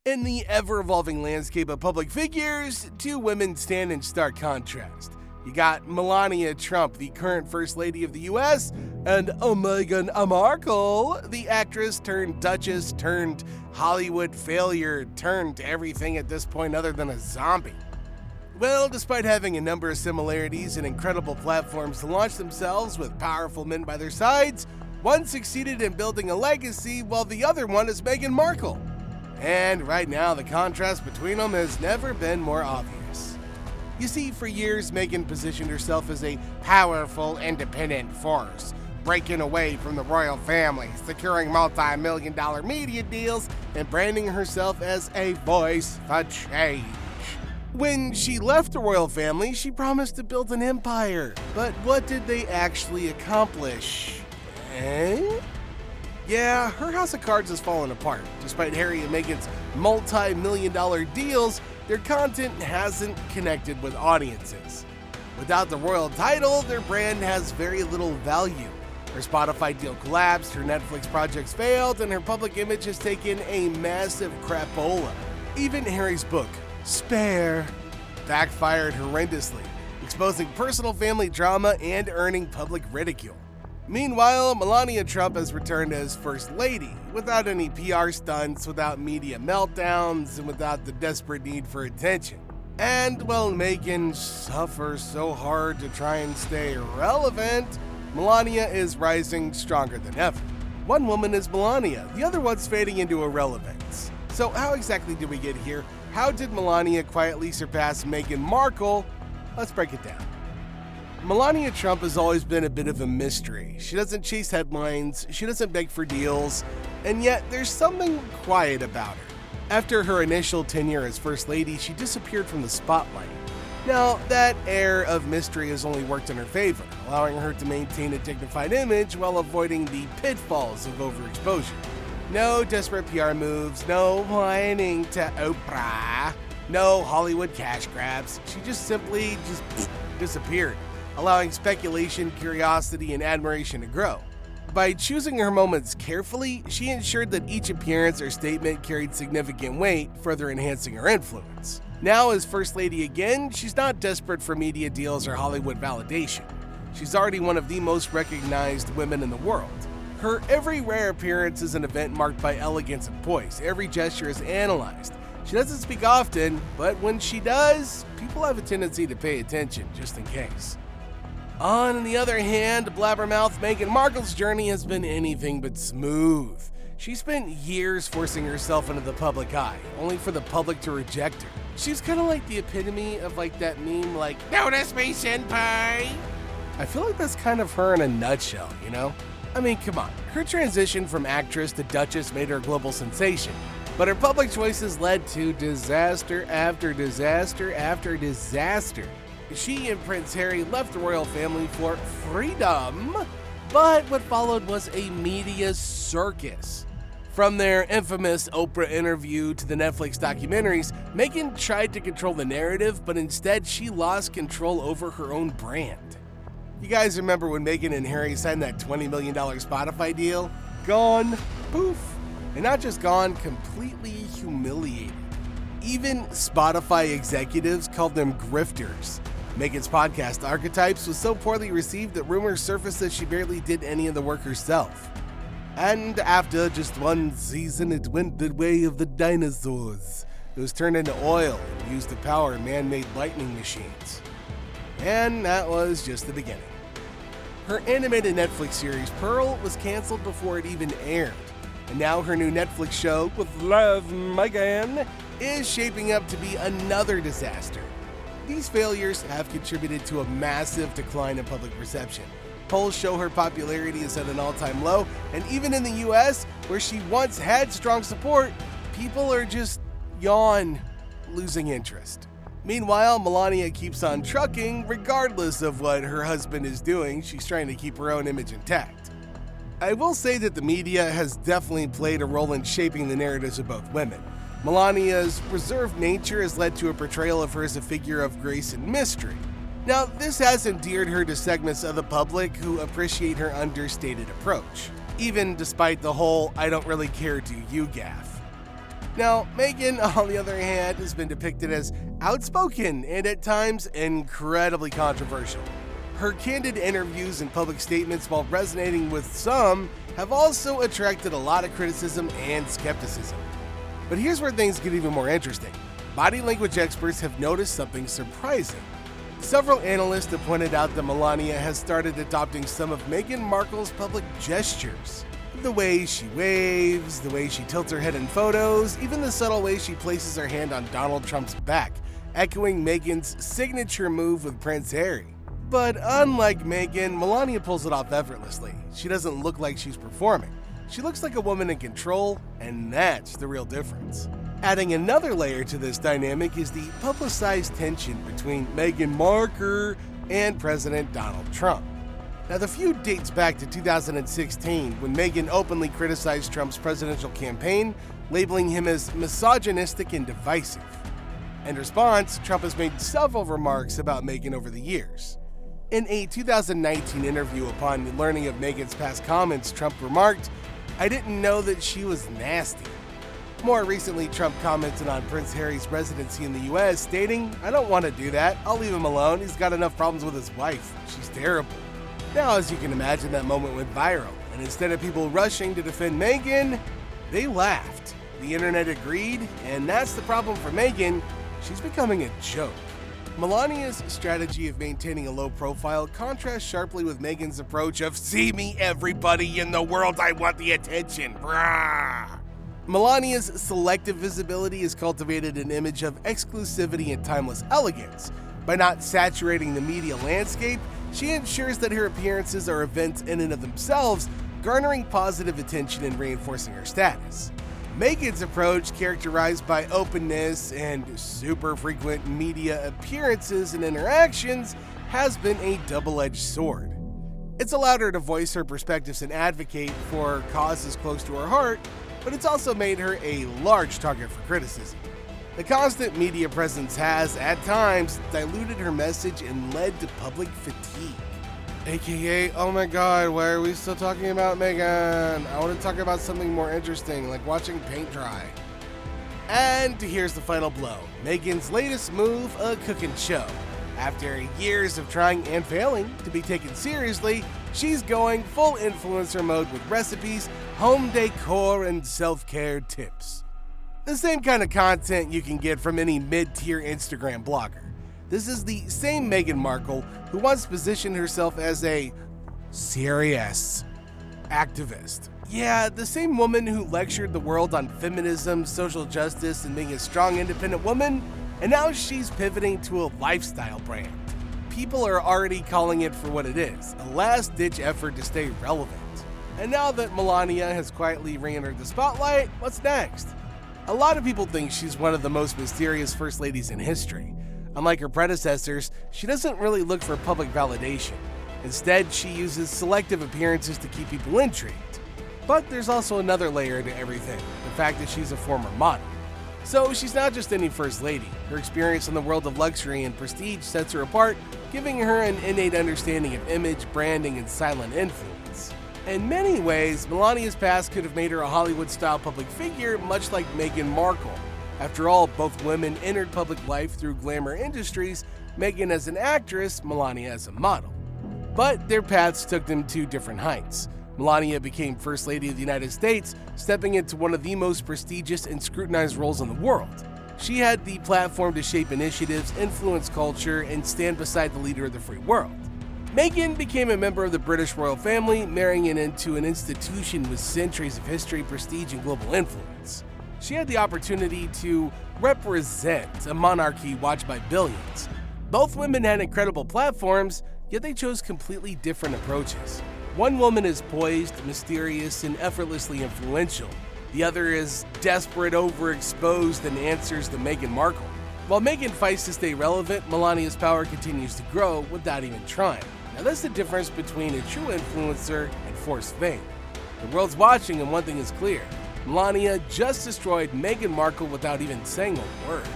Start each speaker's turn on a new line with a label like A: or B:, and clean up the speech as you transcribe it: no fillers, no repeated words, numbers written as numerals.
A: In the ever-evolving landscape of public figures, two women stand in stark contrast. You got Melania Trump, the current First Lady of the US, and Meghan Markle, the actress turned Duchess turned Hollywood failure turned everything at this point other than a zombie. Well, despite having a number of similarities and incredible platforms to launch themselves with powerful men by their sides, one succeeded in building a legacy while the other one is Meghan Markle. And right now, the contrast between them has never been more obvious. You see, for years, Meghan positioned herself as a powerful, independent force, breaking away from the royal family, securing multi-million-dollar media deals, and branding herself as a voice for change. When she left the royal family, she promised to build an empire. But what did they actually accomplish? Yeah, her house of cards has fallen apart. Despite Harry and Meghan's multi-million-dollar deals, their content hasn't connected with audiences. Without the royal title, their brand has very little value. Her Spotify deal collapsed, her Netflix projects failed, and her public image has taken a massive crapola. Even Harry's book, Spare, backfired horrendously, exposing personal family drama and earning public ridicule. Meanwhile, Melania Trump has returned as First Lady, without any PR stunts, without media meltdowns, and without the desperate need for attention. And while Meghan suffers so hard to try and stay relevant, Melania is rising stronger than ever. One woman is Melania, the other one's fading into irrelevance. So how exactly did we get here? How did Melania quietly surpass Meghan Markle? Let's break it down. Melania Trump has always been a bit of a mystery. She doesn't chase headlines, she doesn't beg for deals, and yet there's something quiet about her. After her initial tenure as First Lady, she disappeared from the spotlight. Now, that air of mystery has only worked in her favor, allowing her to maintain a dignified image while avoiding the pitfalls of overexposure. No desperate PR moves, no whining to Oprah, no Hollywood cash grabs. She just simply disappeared, allowing speculation, curiosity, and admiration to grow. By choosing her moments carefully, she ensured that each appearance or statement carried significant weight, further enhancing her influence. Now, as First Lady again, she's not desperate for media deals or Hollywood validation. She's already one of the most recognized women in the world. Her every rare appearance is an event marked by elegance and poise. Every gesture is analyzed. She doesn't speak often, but when she does, people have a tendency to pay attention just in case. On the other hand, blabbermouth Meghan Markle's journey has been anything but smooth. She spent years forcing herself into the public eye, only for the public to reject her. She's kind of like the epitome of that meme "Notice me, senpai." I feel like that's kind of her in a nutshell, you know? I mean, come on. Her transition from actress to Duchess made her a global sensation, but her public choices led to disaster after disaster after disaster. She and Prince Harry left the royal family for freedom, but what followed was a media circus. From their infamous Oprah interview to the Netflix documentaries, Meghan tried to control the narrative, but instead she lost control over her own brand. You guys remember when Meghan and Harry signed that $20 million Spotify deal? Gone, poof, and not just gone, completely humiliated. Even Spotify executives called them grifters. Meghan's podcast, Archetypes, was so poorly received that rumors surfaced that she barely did any of the work herself. And after just one season, it went the way of the dinosaurs. It was turned into oil and used to power man-made lightning machines. And that was just the beginning. Her animated Netflix series, Pearl, was canceled before it even aired. And now her new Netflix show, With Love, Meghan, is shaping up to be another disaster. These failures have contributed to a massive decline in public perception. Polls show her popularity is at an all-time low, and even in the US, where she once had strong support, people are just losing interest. Meanwhile, Melania keeps on trucking regardless of what her husband is doing. She's trying to keep her own image intact. I will say that the media has definitely played a role in shaping the narratives of both women. Melania's reserved nature has led to a portrayal of her as a figure of grace and mystery. Now, this has endeared her to segments of the public who appreciate her understated approach, even despite the whole "I don't really care, do you" gaffe. Now, Meghan, on the other hand, has been depicted as outspoken and at times incredibly controversial. Her candid interviews and public statements, while resonating with some, have also attracted a lot of criticism and skepticism. But here's where things get even more interesting. Body language experts have noticed something surprising. Several analysts have pointed out that Melania has started adopting some of Meghan Markle's public gestures. The way she waves, the way she tilts her head in photos, even the subtle way she places her hand on Donald Trump's back, echoing Meghan's signature move with Prince Harry. But unlike Meghan, Melania pulls it off effortlessly. She doesn't look like she's performing. She looks like a woman in control, and that's the real difference. Adding another layer to this dynamic is the publicized tension between Meghan Markle and President Donald Trump. Now, the feud dates back to 2016 when Meghan openly criticized Trump's presidential campaign, labeling him as misogynistic and divisive. In response, Trump has made several remarks about Meghan over the years. In a 2019 interview upon learning of Meghan's past comments, Trump remarked, "I didn't know that she was nasty." More recently, Trump commented on Prince Harry's residency in the US, stating, "I don't want to do that. I'll leave him alone. He's got enough problems with his wife. She's terrible." Now, as you can imagine, that moment went viral, and instead of people rushing to defend Meghan, they laughed. The internet agreed, and that's the problem for Meghan. She's becoming a joke. Melania's strategy of maintaining a low profile contrasts sharply with Meghan's approach of "see me, everybody in the world, I want the attention, brah." Melania's selective visibility has cultivated an image of exclusivity and timeless elegance. By not saturating the media landscape, she ensures that her appearances are events in and of themselves, garnering positive attention and reinforcing her status. Meghan's approach, characterized by openness and super frequent media appearances and interactions, has been a double-edged sword. It's allowed her to voice her perspectives and advocate for causes close to her heart, but it's also made her a large target for criticism. The constant media presence has, at times, diluted her message and led to public fatigue. AKA, oh my god, why are we still talking about Meghan? I want to talk about something more interesting, like watching paint dry. And here's the final blow. Meghan's latest move, a cooking show. After years of trying and failing to be taken seriously, she's going full influencer mode with recipes, home decor, and self-care tips. The same kind of content you can get from any mid-tier Instagram blogger. This is the same Meghan Markle who once positioned herself as a serious activist. Yeah, the same woman who lectured the world on feminism, social justice, and being a strong, independent woman, and now she's pivoting to a lifestyle brand. People are already calling it for what it is, a last-ditch effort to stay relevant. And now that Melania has quietly re-entered the spotlight, what's next? A lot of people think she's one of the most mysterious first ladies in history. Unlike her predecessors, she doesn't really look for public validation. Instead, she uses selective appearances to keep people intrigued. But there's also another layer to everything, the fact that she's a former model. So she's not just any first lady. Her experience in the world of luxury and prestige sets her apart, giving her an innate understanding of image, branding, and silent influence. In many ways, Melania's past could have made her a Hollywood-style public figure, much like Meghan Markle. After all, both women entered public life through glamour industries, Meghan as an actress, Melania as a model. But their paths took them to different heights. Melania became First Lady of the United States, stepping into one of the most prestigious and scrutinized roles in the world. She had the platform to shape initiatives, influence culture, and stand beside the leader of the free world. Meghan became a member of the British royal family, marrying into an institution with centuries of history, prestige, and global influence. She had the opportunity to represent a monarchy watched by billions. Both women had incredible platforms, yet they chose completely different approaches. One woman is poised, mysterious, and effortlessly influential. The other is desperate, overexposed, and answers to Meghan Markle. While Meghan fights to stay relevant, Melania's power continues to grow without even trying. Now that's the difference between a true influencer and forced fame. The world's watching, and one thing is clear. Melania just destroyed Meghan Markle without even saying a word.